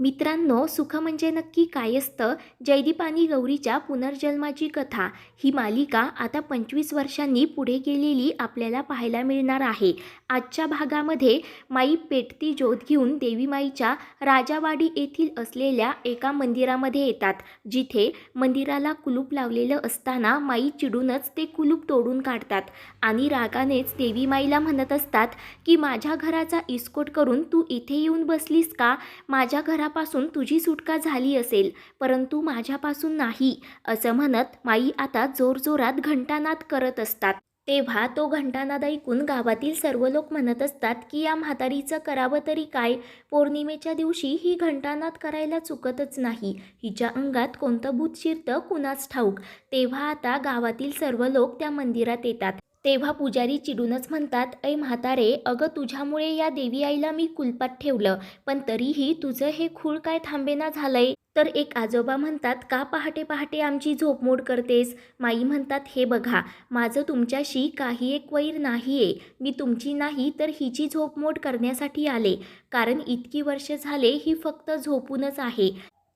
मित्रांनो, सुख म्हणजे नक्की काय असतं? जयदीप आणि गौरीच्या पुनर्जन्माची कथा ही मालिका आता 25 वर्षांनी पुढे गेलेली आपल्याला पाहायला मिळणार आहे. आजच्या भागामध्ये माई पेटती ज्योत घेऊन देवी माईच्या राजावाडी येथील असलेल्या एका मंदिरामध्ये येतात, जिथे मंदिराला कुलूप लावलेलं असताना माई चिडूनच ते कुलूप तोडून काढतात आणि रागानेच देवी माईला म्हणत असतात की माझ्या घराचा इस्कोट करून तू इथे येऊन बसलीस का? माझ्या घरापासून तुझी सुटका झाली असेल, परंतु माझ्यापासून नाही, असं म्हणत माई आता जोरजोरात घंटानाद करत असतात. तेव्हा तो घंटानाद ऐकून गावातील सर्व लोक म्हणत असतात की या म्हातारीचं करावं तरी काय? पौर्णिमेच्या दिवशी ही घंटानाद करायला चुकतच नाही. हिच्या अंगात कोणतं भूत शिरतं कुणास ठाऊक. तेव्हा आता गावातील सर्व लोक त्या मंदिरात येतात. तेव्हा पुजारी चिडूनच म्हणतात, ऐ म्हातारे, अगं तुझ्यामुळे या देवी आईला मी कुलपात ठेवलं, पण तरीही तुझं हे खूळ काय थांबेना झालंय. तर एक आजोबा म्हणतात, का पहाटे पहाटे आमची झोपमोड करतेस? माई म्हणतात, हे बघा, माझं तुमच्याशी काही एक वैर नाहीये. मी तुमची नाही तर हिची झोपमोड करण्यासाठी आले, कारण इतकी वर्ष झाले ही फक्त झोपूनच आहे.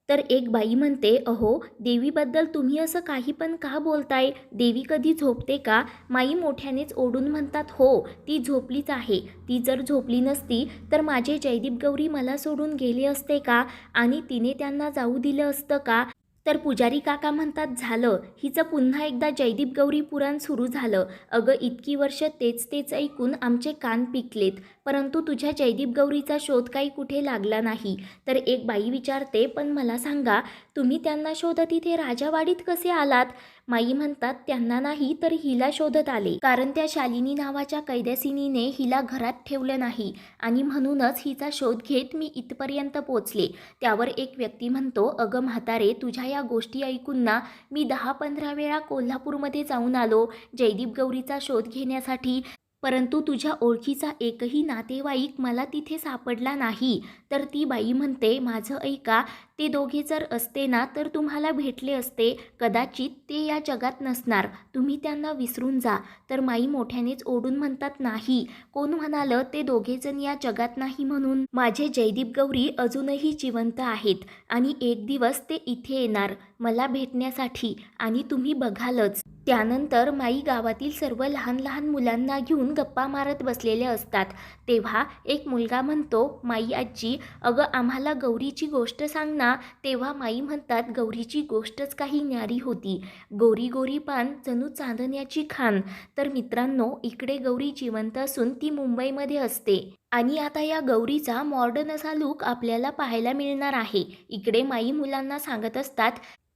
तर एक बाई म्हणते, अहो देवीबद्दल तुम्ही असं काही पण का बोलताय? देवी कधी झोपते का? माई मोठ्यानेच ओढून म्हणतात, हो ती झोपलीच आहे. ती जर झोपली नसती तर माझे जयदीप गौरी मला सोडून गेले असते का? आणि तिने त्यांना जाऊ दिलं असतं का? तर पुजारी काका म्हणतात, झालं, हिचं पुन्हा एकदा जयदीप गौरी पुराण सुरू झालं. अगं इतकी वर्ष तेच तेच ऐकून आमचे कान पिकलेत, परंतु तुझ्या जयदीप गौरीचा शोध काही कुठे लागला नाही. तर एक बाई विचारते, पण मला सांगा, तुम्ही त्यांना शोधत इथे राजावाडीत कसे आलात? माई म्हणतात, त्यांना नाही तर हिला शोधत आले, कारण त्या शालिनी नावाच्या कैद्यासिनीने हिला घरात ठेवलं नाही आणि म्हणूनच हिचा शोध घेत मी इथपर्यंत पोचले. त्यावर एक व्यक्ती म्हणतो, अगं म्हातारे, तुझ्या या गोष्टी ऐकून ना मी 10-15 वेळा कोल्हापूरमध्ये जाऊन आलो जयदीप गौरीचा शोध घेण्यासाठी, परंतु तुझ्या ओळखीचा एकही नातेवाईक मला तिथे सापडला नाही. तर ती बाई म्हणते, माझं ऐका, ते दोघे जर असते ना तर तुम्हाला भेटले असते. कदाचित ते या जगात नसणार, तुम्ही त्यांना विसरून जा. तर माई मोठ्यानेच ओढून म्हणतात, नाही, कोण म्हणालं ते दोघेजण या जगात नाही म्हणून? माझे जयदीप गौरी अजूनही जिवंत आहेत आणि एक दिवस ते इथे येणार मला भेटण्यासाठी आणि तुम्ही बघालच. त्यानंतर माई गावातील सर्व लहान लहान मुलांना घेऊन गप्पा मारत बसलेले असतात. तेव्हा एक मुलगा म्हणतो, माई आजी, अगं आम्हाला गौरीची गोष्ट सांग ना. तेव्हा माई म्हणतात, गौरीची गोष्टच काही न्यारी होती. गोरी गोरी पान जणू चांदण्याची खान. तर मित्रांनो, इकडे गौरी जिवंत असून ती मुंबईमध्ये असते आणि आता या गौरीचा मॉडर्न असा लूक आपल्याला पाहायला मिळणार आहे. इकडे माई मुलांना सांगत असतात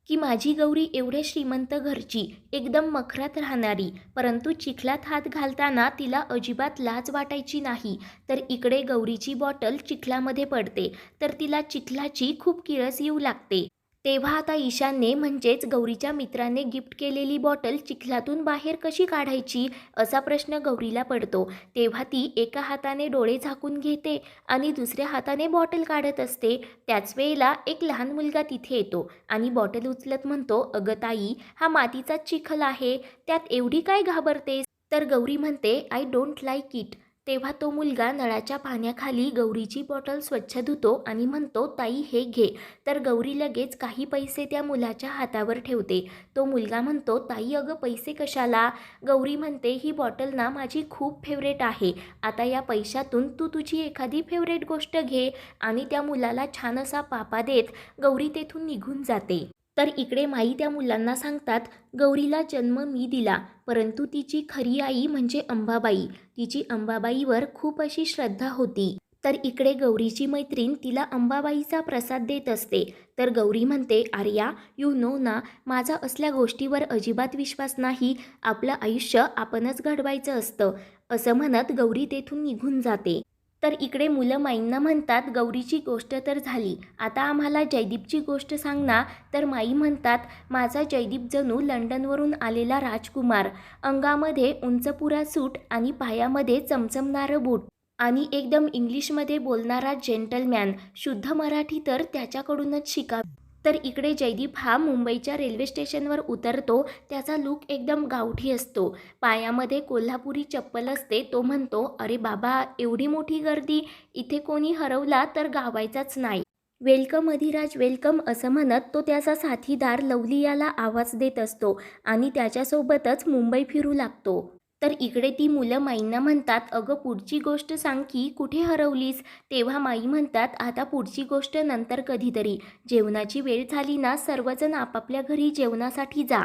की माझी गौरी एवढे श्रीमंत घरची, एकदम मखरात राहणारी, परंतु चिखलात हात घालताना तिला अजिबात लाज वाटायची नाही. तर इकडे गौरीची बॉटल चिखलामध्ये पडते तर तिला चिखलाची खूप किळस येऊ लागते. तेव्हा आता ईशानने म्हणजेच गौरीच्या मित्राने गिफ्ट केलेली बॉटल चिखलातून बाहेर कशी काढायची असा प्रश्न गौरीला पडतो. तेव्हा ती एका हाताने डोळे झाकून घेते आणि दुसऱ्या हाताने बॉटल काढत असते. त्याच वेळेला एक लहान मुलगा तिथे येतो आणि बॉटल उचलत म्हणतो, अगं ताई, हा मातीचा चिखल आहे, त्यात एवढी काय घाबरतेस? तर गौरी म्हणते, आय डोंट लाईक इट. तेव्हा तो मुलगा नळाच्या पाण्याखाली गौरीची बॉटल स्वच्छ धुतो आणि म्हणतो, ताई हे घे. तर गौरी लगेच काही पैसे त्या मुलाच्या हातावर ठेवते. तो मुलगा म्हणतो, ताई अगं पैसे कशाला? गौरी म्हणते, ही बॉटल ना माझी खूप फेवरेट आहे. आता या पैशातून तू तुझी एखादी फेवरेट गोष्ट घे. आणि त्या मुलाला छान असा पापा देत गौरी तेथून निघून जाते. तर इकडे माई त्या मुलांना सांगतात, गौरीला जन्म मी दिला, परंतु तिची खरी आई म्हणजे अंबाबाई. तिची अंबाबाईवर खूप अशी श्रद्धा होती. तर इकडे गौरीची मैत्रीण तिला अंबाबाईचा प्रसाद देत असते. तर गौरी म्हणते, आर्या, यू नो ना, माझा असल्या गोष्टीवर अजिबात विश्वास नाही. आपलं आयुष्य आपणच घडवायचं असतं. असं म्हणत गौरी तेथून निघून जाते. तर इकडे मुलं माईंना म्हणतात, गौरीची गोष्ट तर झाली, आता आम्हाला जयदीपची गोष्ट सांग ना. तर माई म्हणतात, माझा जयदीप जणू लंडनवरून आलेला राजकुमार, अंगामध्ये उंचपुरा सूट आणि पायामध्ये चमचमणारं बूट आणि एकदम इंग्लिशमध्ये बोलणारा जेंटलमॅन. शुद्ध मराठी तर त्याच्याकडूनच शिका. तर इकडे जयदीप हा मुंबईच्या रेल्वे स्टेशनवर उतरतो. त्याचा लूक एकदम गावठी असतो, पायामध्ये कोल्हापुरी चप्पल असते. तो म्हणतो, अरे बाबा, एवढी मोठी गर्दी, इथे कोणी हरवला तर गावायचाच नाही. वेलकम अधिराज वेलकम असं म्हणत तो त्याचा साथीदार लवली याला आवाज देत असतो आणि त्याच्यासोबतच मुंबई फिरू लागतो. तर इकडे ती मुलं माईंना म्हणतात, अगं पुढची गोष्ट सांग की कुठे हरवलीस. तेव्हा माई म्हणतात, आता पुढची गोष्ट नंतर कधीतरी, जेवणाची वेळ झाली ना सर्वजण आपापल्या घरी जेवणासाठी जा.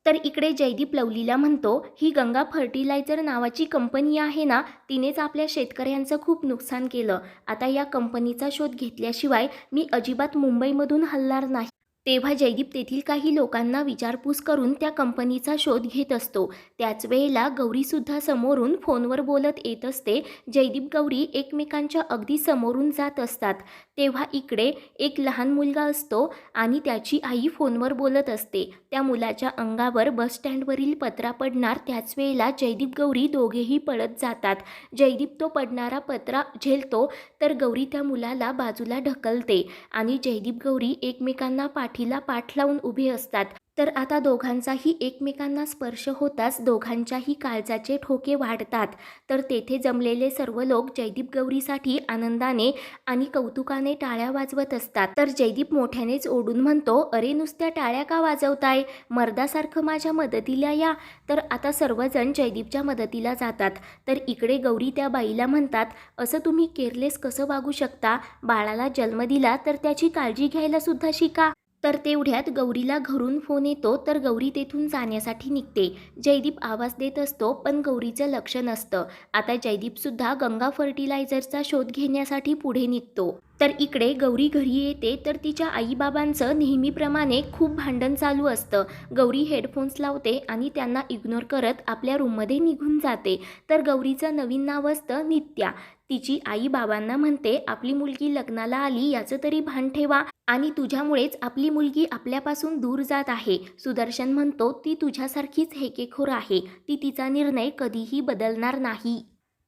तर इकडे जयदीप लवलीला म्हणतो, ही गंगा फर्टिलायझर नावाची कंपनी आहे ना, तिनेच आपल्या शेतकऱ्यांचं खूप नुकसान केलं. आता या कंपनीचा शोध घेतल्याशिवाय मी अजिबात मुंबईमधून हलणार नाही. तेव्हा जयदीप तेथील काही लोकांना विचारपूस करून त्या कंपनीचा शोध घेत असतो. त्याच वेळेला गौरीसुद्धा समोरून फोनवर बोलत येत असते. जयदीप गौरी एकमेकांच्या अगदी समोरून जात असतात. तेव्हा इकडे एक लहान मुलगा असतो आणि त्याची आई फोनवर बोलत असते. त्या मुलाच्या अंगावर बस स्टँडवरील पत्रा पडणार त्याच वेळेला जयदीप गौरी दोघेही पळत जातात. जयदीप तो पडणारा पत्रा झेलतो तर गौरी त्या मुलाला बाजूला ढकलते आणि जयदीप गौरी एकमेकांना पाठीला पाठ लावून उभे असतात. तर आता दोघांचाही एकमेकांना स्पर्श होताच दोघांच्याही काळजाचे ठोके वाढतात. तर तेथे जमलेले सर्व लोक जयदीप गौरीसाठी आनंदाने आणि कौतुकाने टाळ्या वाजवत असतात. तर जयदीप मोठ्यानेच ओढून म्हणतो, अरे नुसत्या टाळ्या का वाजवताय, मर्दासारखं माझ्या मदतीला या. तर आता सर्वजण जयदीपच्या मदतीला जातात. तर इकडे गौरी त्या बाईला म्हणतात, असं तुम्ही केअरलेस कसं वागू शकता, बाळाला जन्म दिला तर त्याची काळजी घ्यायला सुद्धा शिका. तर तेवढ्यात गौरीला घरून फोन येतो. तर गौरी तेथून जाण्यासाठी निघते. जयदीप आवाज देत असतो पण गौरीचं लक्ष नसतं. आता जयदीपसुद्धा गंगा फर्टिलायझरचा शोध घेण्यासाठी पुढे निघतो. तर इकडे गौरी घरी येते तर तिच्या आईबाबांचं नेहमीप्रमाणे खूप भांडण चालू असतं. गौरी हेडफोन्स लावते आणि त्यांना इग्नोर करत आपल्या रूममध्ये निघून जाते. तर गौरीचं नवीन नाव असतं नित्या. तिची आई बाबांना म्हणते, आपली मुलगी लग्नाला आली याचं तरी भान ठेवा आणि तुझ्यामुळेच आपली मुलगी आपल्यापासून दूर जात आहे. सुदर्शन म्हणतो, ती तुझ्यासारखीच हेकेखोर आहे, ती तिचा निर्णय कधीही बदलणार नाही.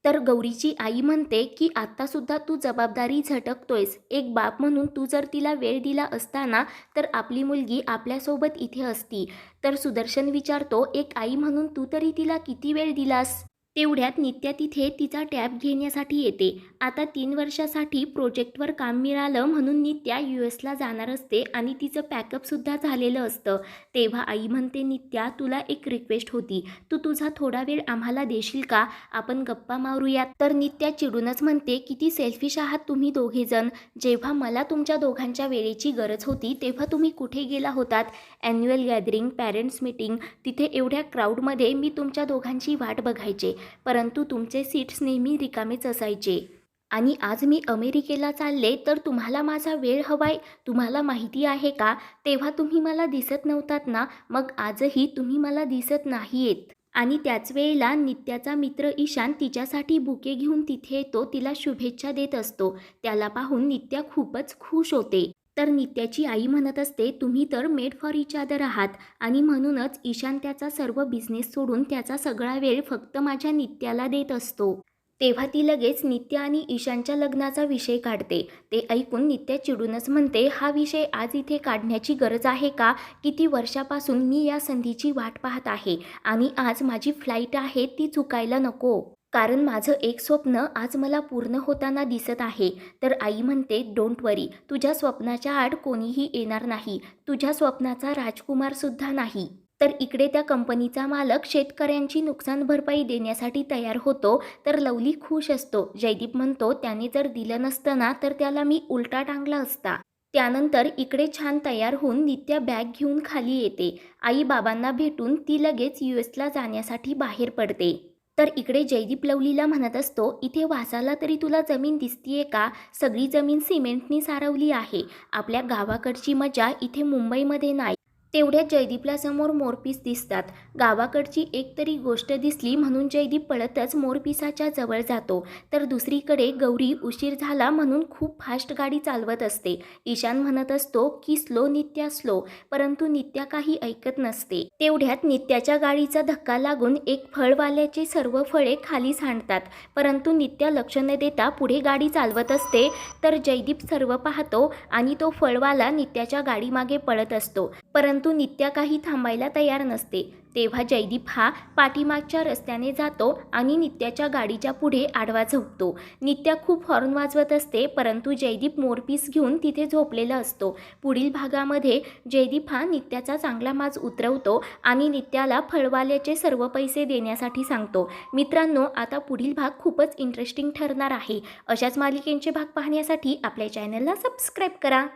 तर गौरीची आई म्हणते की आत्तासुद्धा तू जबाबदारी झटकतोयस. एक बाप म्हणून तू जर तिला वेळ दिला असता ना तर आपली मुलगी आपल्यासोबत इथे असती. तर सुदर्शन विचारतो, एक आई म्हणून तू तरी तिला किती वेळ दिलास. तेवढ्यात नित्या तिथे तिचा टॅब घेण्यासाठी येते. आता 3 वर्षासाठी प्रोजेक्टवर काम मिळालं म्हणून नित्या US ला जाणार असते आणि तिचं पॅकअपसुद्धा झालेलं असतं. तेव्हा आई म्हणते, नित्या तुला एक रिक्वेस्ट होती, तू तुझा थोडा वेळ आम्हाला देशील का, आपण गप्पा मारूयात. तर नित्या चिडूनच म्हणते, किती सेल्फिश आहात तुम्ही दोघेजण. जेव्हा मला तुमच्या दोघांच्या वेळेची गरज होती तेव्हा तुम्ही कुठे गेला होतात. ॲन्युअल गॅदरिंग, पॅरेंट्स मीटिंग, तिथे एवढ्या क्राऊडमध्ये मी तुमच्या दोघांची वाट बघायचे, परंतु तुमचे सीट्स नेहमी रिकामेच असायचे. आणि आज मी अमेरिकेला चालले तर तुम्हाला माझा वेळ हवाय. तुम्हाला माहिती आहे का, तेव्हा तुम्ही मला दिसत नव्हतात ना, मग आजही तुम्ही मला दिसत नाहीयेत. आणि त्याच वेळेला नित्याचा मित्र ईशान तिच्यासाठी बुके घेऊन तिथे येतो, तिला शुभेच्छा देत असतो. त्याला पाहून नित्या खूपच खुश होते. तर नित्याची आई म्हणत असते, तुम्ही तर मेड फॉर इच अदर आहात आणि म्हणूनच ईशान त्याचा सर्व बिझनेस सोडून त्याचा सगळा वेळ फक्त माझ्या नित्याला देत असतो. तेव्हा ती लगेच नित्या आणि ईशानच्या लग्नाचा विषय काढते. ते ऐकून नित्या चिडूनच म्हणते, हा विषय आज इथे काढण्याची गरज आहे का. किती वर्षापासून मी या संधीची वाट पाहत आहे आणि आज माझी फ्लाईट आहे, ती चुकायला नको. कारण माझं एक स्वप्न आज मला पूर्ण होताना दिसत आहे. तर आई म्हणते, डोंट वरी, तुझ्या स्वप्नाच्या आड कोणीही येणार नाही, तुझ्या स्वप्नाचा राजकुमारसुद्धा नाही. तर इकडे त्या कंपनीचा मालक शेतकऱ्यांची नुकसान भरपाई देण्यासाठी तयार होतो. तर लवली खुश असतो. जयदीप म्हणतो, त्याने जर दिलं नसतं ना तर त्याला मी उलटा टांगला असता. त्यानंतर इकडे छान तयार होऊन नित्या बॅग घेऊन खाली येते. आई बाबांना भेटून ती लगेच US ला जाण्यासाठी बाहेर पडते. तर इकडे जयदीप लवलीला म्हणत असतो, इथे वासाला तरी तुला जमीन दिसतीये का, सगळी जमीन सिमेंटनी सारवली आहे. आपल्या गावाकडची मजा इथे मुंबईमध्ये नाही. तेवढ्यात जयदीपला समोर मोरपीस दिसतात. गावाकडची एक तरी गोष्ट दिसली म्हणून जयदीप पळतच मोरपिसाच्या जवळ जातो. तर दुसरीकडे गौरी उशीर झाला म्हणून खूप फास्ट गाडी चालवत असते. ईशान म्हणत असतो की स्लो नित्या स्लो, परंतु नित्या काही ऐकत नसते. तेवढ्यात नित्याच्या गाडीचा धक्का लागून एक फळवाल्याचे सर्व फळे खाली सांडतात, परंतु नित्या लक्ष न देता पुढे गाडी चालवत असते. तर जयदीप सर्व पाहतो आणि तो फळवाला नित्याच्या गाडीमागे पळत असतो, परंतु परंतु नित्या काही थांबायला तयार नसते. तेव्हा जयदीप हा पाठीमागच्या रस्त्याने जातो आणि नित्याच्या गाडीच्या पुढे आडवा झोपतो. नित्या खूप हॉर्न वाजवत असते, परंतु जयदीप मोरपीस घेऊन तिथे झोपलेला असतो. पुढील भागामध्ये जयदीप हा नित्याचा चांगला माज उतरवतो आणि नित्याला फळवाल्याचे सर्व पैसे देण्यासाठी सांगतो. मित्रांनो, आता पुढील भाग खूपच इंटरेस्टिंग ठरणार आहे. अशाच मालिकेंचे भाग पाहण्यासाठी आपल्या चॅनलला सबस्क्राईब करा.